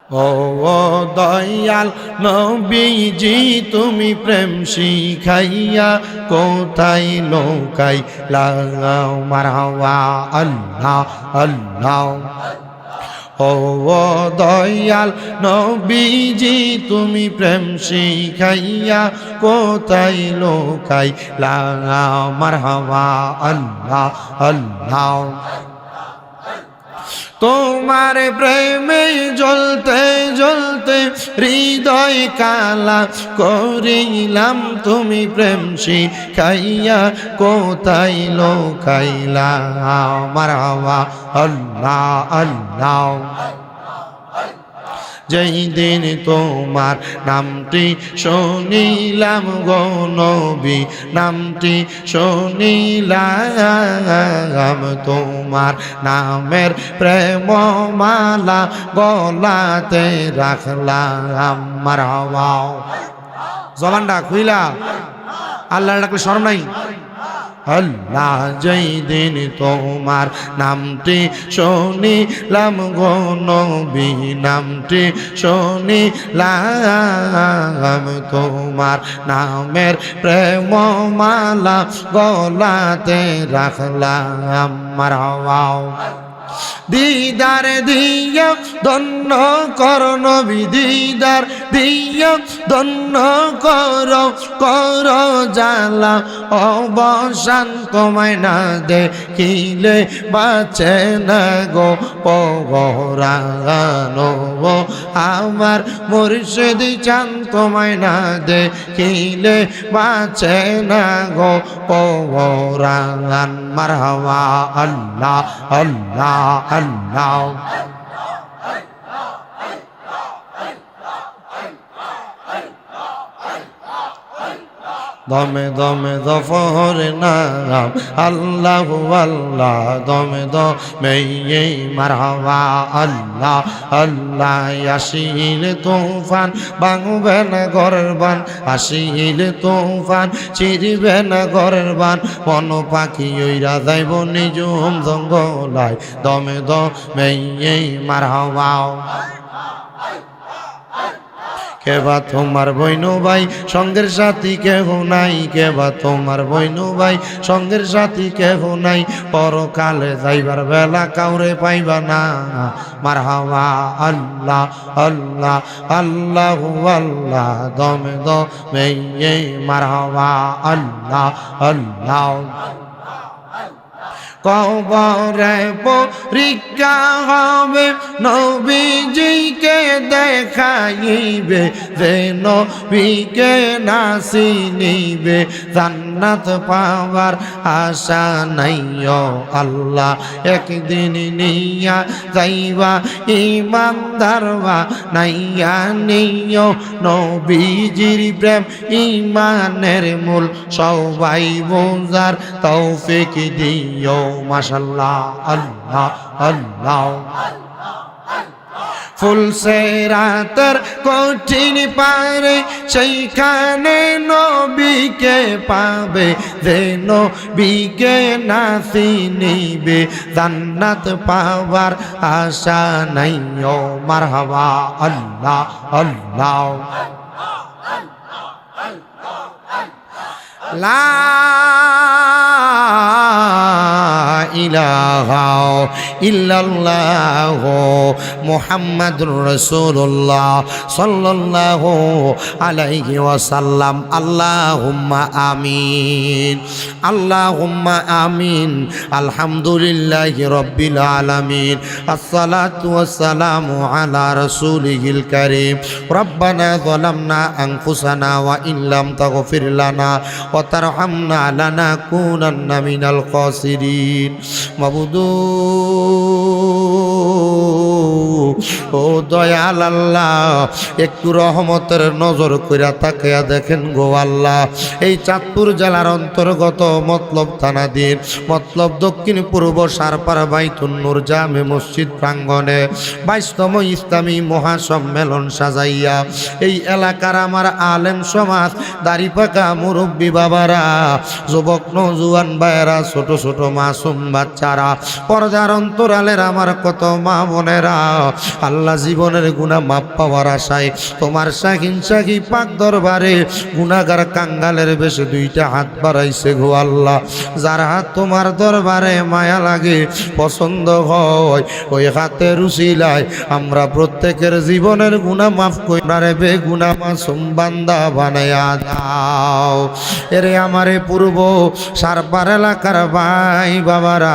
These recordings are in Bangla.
ও দয়াল নবীজি তুমি প্রেম শিখাইয়া কোথায় লোকাই লাগাও মারহাবা আল্লাহ আল্লাহ। ও দয়াল নবীজি তুমি প্রেম শিখাইয়া কোথায় লোকাই লাগাও মারহাবা আল্লাহ আল্লাহ। তোমার প্রেমে জ্বলতে জ্বলতে হৃদয় কালা করিলাম তুমি প্রেম শিখাইয়া কোথায় লোকাইলা মারহাবা আল্লাহ আল্লাহ। যেই দিন তোমার নামটি শুনিলাম গো নবী নামটি শুনিলাম তোমার নামের প্রেম মালা গলাতে রাখলাম মারহাবা। জবানটা খুইলা আল্লাহ ডাকলে শরম নাই আল্লাহ। যেই দিন তোমার নামটি শুনিলাম গো নবী নামটি শুনিলাম তোমার নামের প্রেম মালা গলাতে রাখলাম মারহাবা। দিদার দিয়া ধন্য কর নবী দিদার দিয়া ধন্য কর কর জালা অবসান তোমায় না দেখিলে বাঁচে না গো পরানো আমার মুর্শিদ চান তোমায় না দেখিলে বাঁচে না গো পরান মারহাবা আল্লাহ আল্লাহ আল্লাহ। দমে দমে দফর নাম আল্লাহু আল্লাহ দমে দমে মারহাবা আল্লাহ আল্লাহ। আসিল তুফান ভাঙবে না ঘরের বান আসিল তুফান চিরবে না ঘরের বান বন পাখি ওইরা যাইব নিজুম জঙ্গলায় দমে দমে মারহাবা। কেবা তোমার বইনু ভাই সঙ্গের সাথী কেহ নাই কেবা তোমার বইনু ভাই সঙ্গের সাথী কেহ নাই পরকালে যাইবার বেলা কাউরে পাইবা না মারহাবা আল্লাহ আল্লাহ আল্লাহু আল্লাহ দমে দমে মারহাবা আল্লাহ আল্লাহ। কবরে পরীক্ষা হবে নবীজিকে দেখাইবে যে নবীকে না চিনিবে জান্নাত পাওয়ার আশা নাই ও আল্লাহ একদিন নিয়া যাইবা ইমানদারবা নাইয়া নিও নবীজির প্রেম ইমানের মূল সবাই বোঝার তৌফিক দিও মাশাআল্লাহ আল্লাহ আল্লাহ। ফুলসে রাতের কঠিন পারে সেইখানে নবীকে পাবে যে নবীকে না চিনিবে জান্নাত পাওয়ার আশা নাই ও মারহাবা আল্লাহ আল্লাহ। লা ইলাহা ইল্লাল্লাহ মুহাম্মাদুর রাসূলুল্লাহ সাল্লাল্লাহু আলাইহি ওয়াসাল্লাম। আল্লাহুম্মা আমিন আল্লাহুম্মা আমিন। আলহামদুলিল্লাহি রাব্বিল আলামিন আসসালাতু ওয়াসসালামু আলা রাসূলিহিল কারীম। রব্বানা যালামনা আনফুসানা ওয়া ইল্লাম তাগফির লানা ওয়া তারহামনা লানাকুনান্না মিনাল খাসিরিন। মাবুদু ও দয়াল আল্লাহ একটু রহমতের নজর কইরা তাকায়া দেখেন গো আল্লাহ এই চাঁদপুর জেলার অন্তর্গত মতলব থানাধীন মতলব দক্ষিণ পূর্ব সারপাড়া বাইতুন নূর জামে মসজিদ প্রাঙ্গণে 22তম ইসলামী মহাসম্মেলন সাজাইয়া এই এলাকার আমার আলেম সমাজ দাড়ি পাকা মুরব্বী বাবারা যুবক নওজোয়ান ভাইয়েরা ছোট ছোট মাসুম বাচ্চারা পর্দার অন্তরালের আমার কত মা বোনেরা বোনেরা, আল্লাহ জীবনের গুনাহ মাপ পাওয়ার আশায় তোমার শাহিন শাহী পাক দরবারে গুনাহগার কাঙ্গালের বেশে দুইটা হাত বাড়াইছে গো আল্লাহ। যার হাত তোমার দরবারে মায়া লাগে, পছন্দ হয়, ওই হাতের উসিলায় আমরা প্রত্যেকের জীবনের গুনাহ মাফ করে বেগুনাহ মাসুম বান্দা বানায়া দাও। এরে আমারে পূর্ব সারপার এলাকার ভাই বাবারা,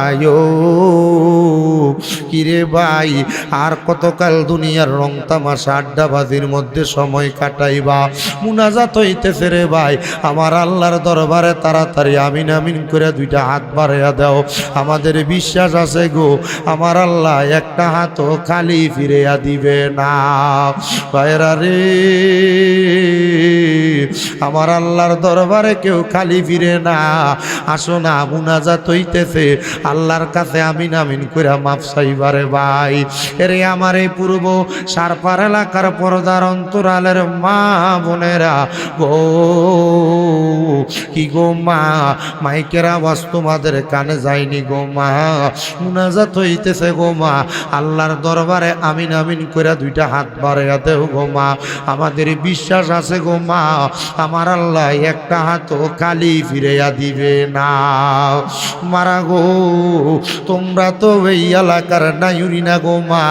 কিরে ভাই আর কতকাল দুনিয়ার রং তামাশা আড্ডাবাজির মধ্যে সময় কাটাইবা? মুনাজাত হইতেছে রে ভাই, আমার আল্লাহর দরবারে তাড়াতাড়ি আমিন আমিন করে দুইটা হাত বাড়াইয়া দাও। আমাদের বিশ্বাস আছে গো, আমার আল্লাহ একটা হাতও খালি ফিরিয়া দিবে না। ভাইরা রে, আমার আল্লাহর দরবারে কেউ খালি ফিরে না। আসো না, মুনাজাত হইতেছে, আল্লাহর কাছে আমিন আমিন কইরা মাফ চাইবারে ভাই। এরে আমার এই পূর্ব সারপার এলাকার পর্দার অন্তরালের মা বোনেরা গো, কি গো মা, মাইকের আওয়াজ তোমাদের কানে যায়নি গো মা? মুনাজাত হইতেছে গো মা, আল্লাহর দরবারে আমিন আমিন কইরা দুইটা হাত বাড়াইয়া দেও গো মা। আমাদের বিশ্বাস আছে গো মা, আমার আল্লাহ একটা হাতও খালি ফিরাইয়া দিবে না। মারা গো, তোমরা তো এই এলাকার নাইউরি না গো মা।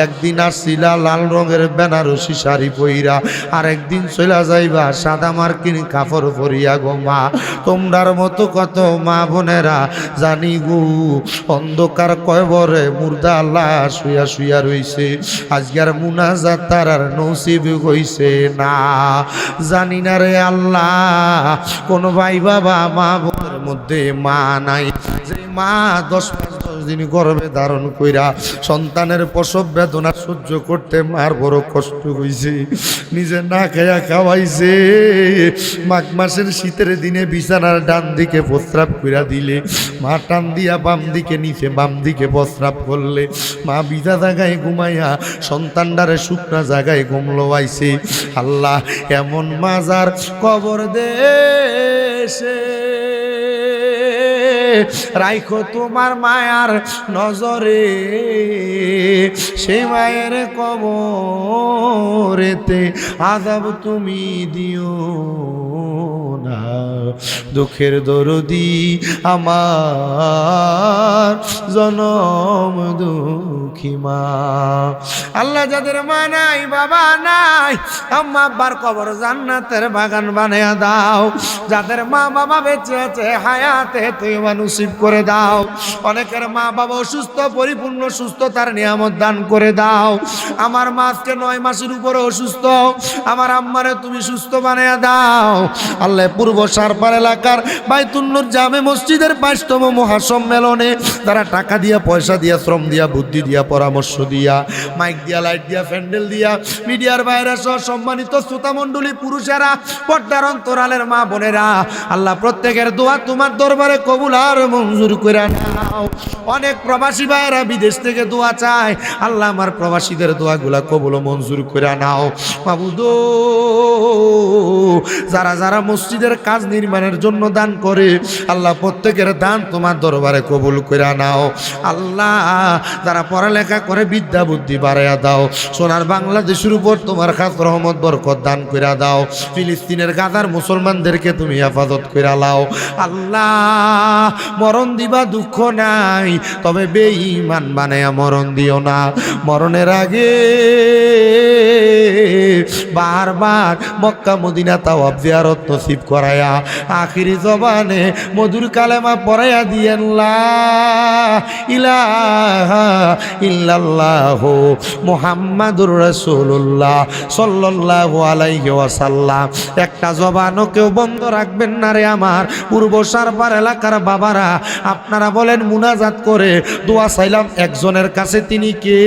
একদিন আসছিলা লাল রঙের বেনারসি শাড়ি পইরা, আর একদিন চলা যাইবা সাদা মার্কিন কাপড় পরিয়া গো মা। তোমরার মতো কত মা বোনেরা জানি গো অন্ধকার কয়বরে মুর্দা আল্লাহ শুয়া শুয়া রইছে, আজকের মুনাজাত তার আর নসিব হইছে না। জানি না রে আল্লাহ, কোন ভাই বাবা মা বোনের মধ্যে মা নাই, যে মা 10 দিন গর্ভে ধারণ কইরা সন্তানের প্রসব বেদনা সহ্য করতে মার বড় কষ্ট হইছে, নিজে না খাইয়া খাওয়াইছে। মাঘ মাসের শীতের দিনে বিছানার ডান দিকে প্রস্রাব কইরা দিলে মা টান দিয়া বাম দিকে নিচে বাম দিকে প্রস্রাব করলে মা ভিজা জায়গায় ঘুমাইয়া সন্তানটারে শুকনা জায়গায় ঘুমলোয়াইছে। আল্লাহ, এমন মাজার কবর দেশে রাইখো তোমার মায়ার নজরে, সেই মায়ের কবরেতে আযাব তুমি দিও না। দুঃখের দরদি আমার জনম দুঃখী মা। আল্লাহ, যাদের মা নাই বাবা নাই, আম্মা আব্বার কবর জান্নাতের বাগান বানায়া দাও। যাদের মা বাবা বেঁচে আছে হায়াতে তুই নসিব করে দাও। অনেকের মা বাবা অসুস্থ, পরিপূর্ণ সুস্থতার নিয়ামত দান করে দাও। আমার মা আজকে 9 মাসের উপরে অসুস্থ, আমার আম্মারে তুমি সুস্থ বানায়া দাও। আল্লাহ, পূর্ব সারপার এলাকার বাইতুন নূর জামে মসজিদের 5তম মহাসম্মেলনে তারা টাকা দিয়া, পয়সা দিয়া, শ্রম দিয়া, বুদ্ধি দিয়া, পরামর্শ দিয়া, মাইক দিয়া, লাইট দিয়া, প্যান্ডেল দিয়া, মিডিয়ার বাইরে সহ সম্মানিত শ্রোতা মণ্ডলী, পুরুষেরা, পর্দার অন্তরালের মা বোনেরা, আল্লাহ প্রত্যেকের দোয়া তোমার দরবারে কবুল আর মঞ্জুর করে নাও। অনেক প্রবাসী ভাইয়েরা বিদেশ থেকে দোয়া চায়, আল্লাহ আমার প্রবাসীদের দোয়াগুলা কবুল মঞ্জুর করে নাও। মাবুদো, যারা যারা মসজিদের কাজ নির্মাণের জন্য দান করে, আল্লাহ প্রত্যেকের দান তোমার দরবারে কবুল করে নাও। আল্লাহ, যারা পড়ালেখা করে বিদ্যা বুদ্ধি বাড়াইয়া দাও। সোনার বাংলাদেশের উপর তোমার খাস রহমত বরকত দান করে দাও। ফিলিস্তিনের গাজার মুসলমানদেরকে তুমি হেফাজত করে লাও। আল্লাহ, মরণ দিবা দুঃখ নাই, তবে বেঈমান বানায়া মরণ দিও না। মরণের আগে বারবার মক্কা মদিনা তাওয়াফ জিয়ারত নসিব করায়া আখিরি জবানে মধুর কালেমা পড়াইয়া দিয়েন লা ইলাহা ইল্লাল্লাহু মুহাম্মাদুর রাসূলুল্লাহ সাল্লাল্লাহু আলাইহি ওয়াসাল্লাম। একটা জবানও কেউ বন্ধ রাখবেন না রে আমার পূর্ব সারপার এলাকার বাবারা। আপনারা বলেন, মুনাজাত করে দোয়া চাইলাম একজনের কাছে, তিনি কে?